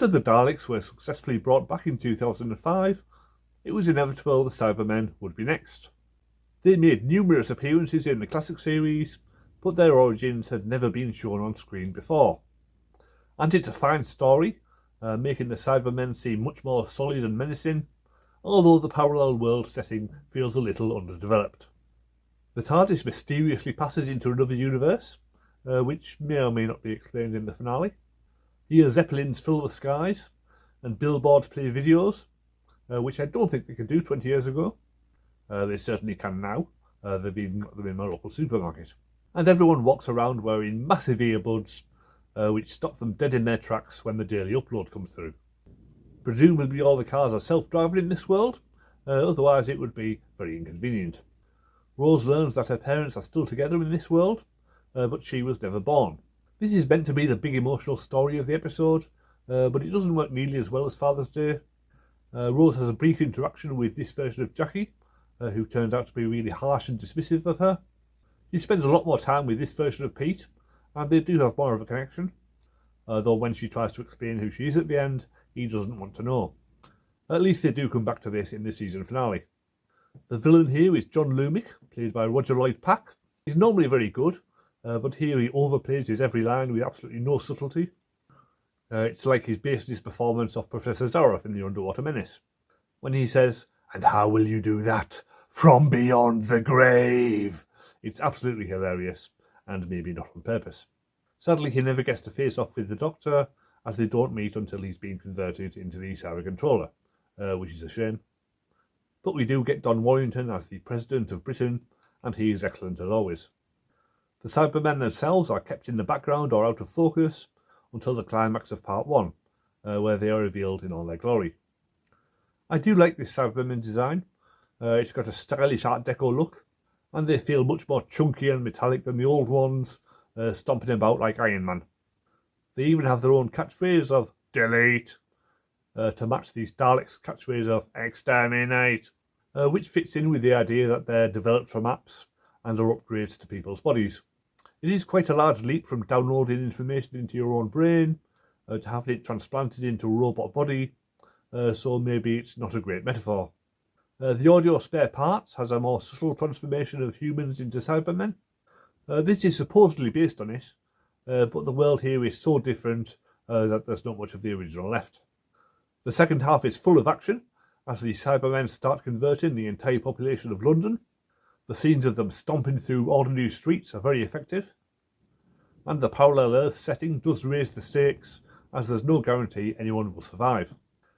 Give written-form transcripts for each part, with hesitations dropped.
After the Daleks were successfully brought back in 2005, it was inevitable the Cybermen would be next. They made numerous appearances in the classic series, but their origins had never been shown on screen before. And it's a fine story, making the Cybermen seem much more solid and menacing, although the parallel world setting feels a little underdeveloped. The TARDIS mysteriously passes into another universe, which may or may not be explained in the finale. Here Zeppelins fill the skies, and billboards play videos, which I don't think they could do 20 years ago. They certainly can now. They've even got them in my local supermarket. And everyone walks around wearing massive earbuds, which stop them dead in their tracks when the daily upload comes through. Presumably all the cars are self-driving in this world, otherwise it would be very inconvenient. Rose learns that her parents are still together in this world, but she was never born. This is meant to be the big emotional story of the episode, but it doesn't work nearly as well as Father's Day. Rose has a brief interaction with this version of Jackie, who turns out to be really harsh and dismissive of her. She spends a lot more time with this version of Pete, and they do have more of a connection, though when she tries to explain who she is at the end, he doesn't want to know. At least they do come back to this in the season finale. The villain here is John Lumick, played by Roger Lloyd Pack. He's normally very good, but here he overplays his every line with absolutely no subtlety. It's like he's based his performance off Professor Zaroff in The Underwater Menace, when he says, "And how will you do that? From beyond the grave!" It's absolutely hilarious, and maybe not on purpose. Sadly, he never gets to face off with the Doctor, as they don't meet until he's been converted into the Cyber Controller, which is a shame. But we do get Don Warrington as the President of Britain, and he is excellent as always. The Cybermen themselves are kept in the background or out of focus until the climax of Part 1, where they are revealed in all their glory. I do like this Cybermen design. It's got a stylish Art Deco look, and they feel much more chunky and metallic than the old ones, stomping about like Iron Man. They even have their own catchphrase of "delete," to match the Daleks' catchphrase of "exterminate," which fits in with the idea that they're developed from apps and are upgrades to people's bodies. It is quite a large leap from downloading information into your own brain to having it transplanted into a robot body, so maybe it's not a great metaphor. The audio spare parts has a more subtle transformation of humans into Cybermen. This is supposedly based on it, but the world here is so different that there's not much of the original left. The second half is full of action, as the Cybermen start converting the entire population of London. The scenes of them stomping through ordinary streets are very effective, and the parallel Earth setting does raise the stakes, as there's no guarantee anyone will survive.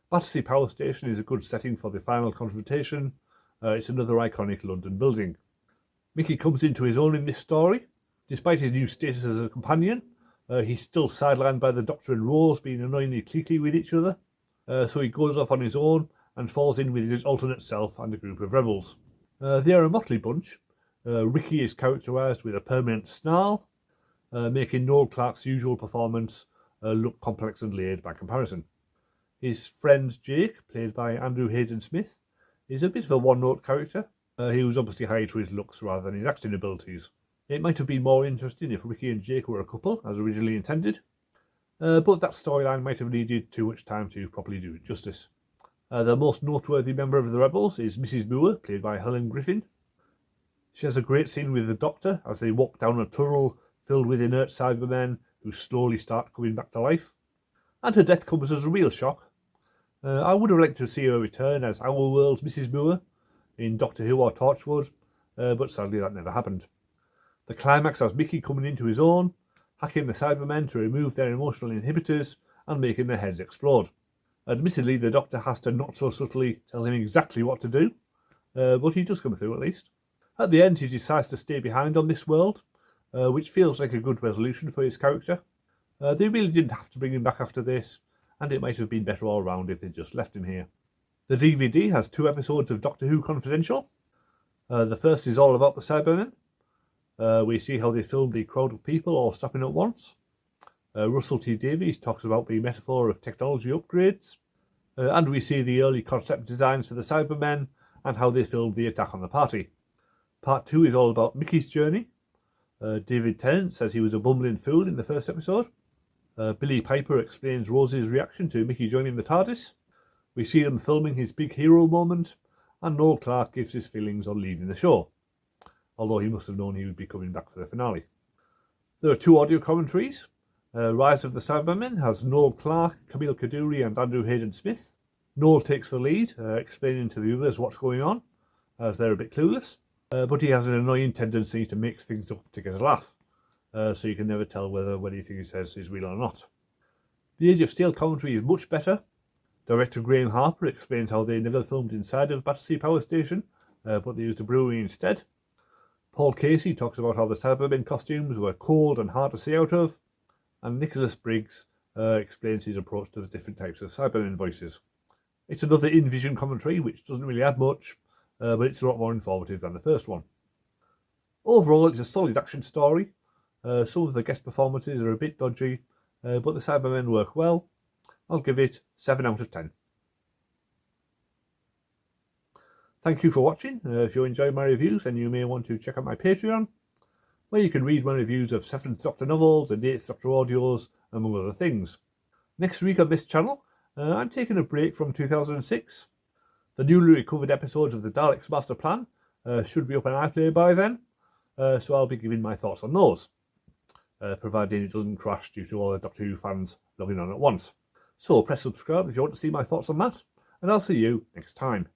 Battersea Power Station is a good setting for the final confrontation. It's another iconic London building. Mickey comes into his own in this story. Despite his new status as a companion, he's still sidelined by the Doctor and Rose being annoyingly cliquey with each other, so he goes off on his own and falls in with his alternate self and a group of rebels. They are a motley bunch. Ricky is characterised with a permanent snarl, making Noel Clarke's usual performance look complex and laid by comparison. His friend Jake, played by Andrew Hayden Smith, is a bit of a one-note character. He was obviously hired for his looks rather than his acting abilities. It might have been more interesting if Ricky and Jake were a couple, as originally intended, but that storyline might have needed too much time to properly do it justice. The most noteworthy member of the Rebels is Mrs. Moore, played by Helen Griffin. She has a great scene with the Doctor as they walk down a tunnel filled with inert Cybermen who slowly start coming back to life. And her death comes as a real shock. I would have liked to see her return as Our World's Mrs. Moore in Doctor Who or Torchwood, but sadly that never happened. The climax has Mickey coming into his own, hacking the Cybermen to remove their emotional inhibitors and making their heads explode. Admittedly, the Doctor has to not so subtly tell him exactly what to do, but he does come through at least. At the end, he decides to stay behind on this world, which feels like a good resolution for his character. They really didn't have to bring him back after this, and it might have been better all round if they just left him here. The DVD has 2 episodes of Doctor Who Confidential. The first is all about the Cybermen. We see how they filmed the crowd of people all stopping at once. Russell T Davies talks about the metaphor of technology upgrades. And we see the early concept designs for the Cybermen and how they filmed the attack on the party. Part 2 is all about Mickey's journey. David Tennant says he was a bumbling fool in the first episode. Billie Piper explains Rose's reaction to Mickey joining the TARDIS. We see them filming his big hero moment, and Noel Clarke gives his feelings on leaving the show, although he must have known he would be coming back for the finale. There are 2 audio commentaries. Rise of the Cybermen has Noel Clarke, Camille Kaduri and Andrew Hayden Smith. Noel takes the lead, explaining to the others what's going on, as they're a bit clueless, but he has an annoying tendency to make things up to get a laugh, so you can never tell whether anything he says is real or not. The Age of Steel commentary is much better. Director Graham Harper explains how they never filmed inside of Battersea Power Station, but they used a brewery instead. Paul Casey talks about how the Cybermen costumes were cold and hard to see out of, and Nicholas Briggs explains his approach to the different types of Cybermen voices. It's another in-vision commentary, which doesn't really add much, but it's a lot more informative than the first one. Overall, it's a solid action story. Some of the guest performances are a bit dodgy, but the Cybermen work well. I'll give it 7 out of 10. Thank you for watching. If you enjoyed my reviews, then you may want to check out my Patreon, where you can read my reviews of 7th Doctor novels and 8th Doctor audios, among other things. Next week on this channel, I'm taking a break from 2006. The newly recovered episodes of the Daleks Master Plan should be up on iPlayer by then, so I'll be giving my thoughts on those, providing it doesn't crash due to all the Doctor Who fans logging on at once. So press subscribe if you want to see my thoughts on that, and I'll see you next time.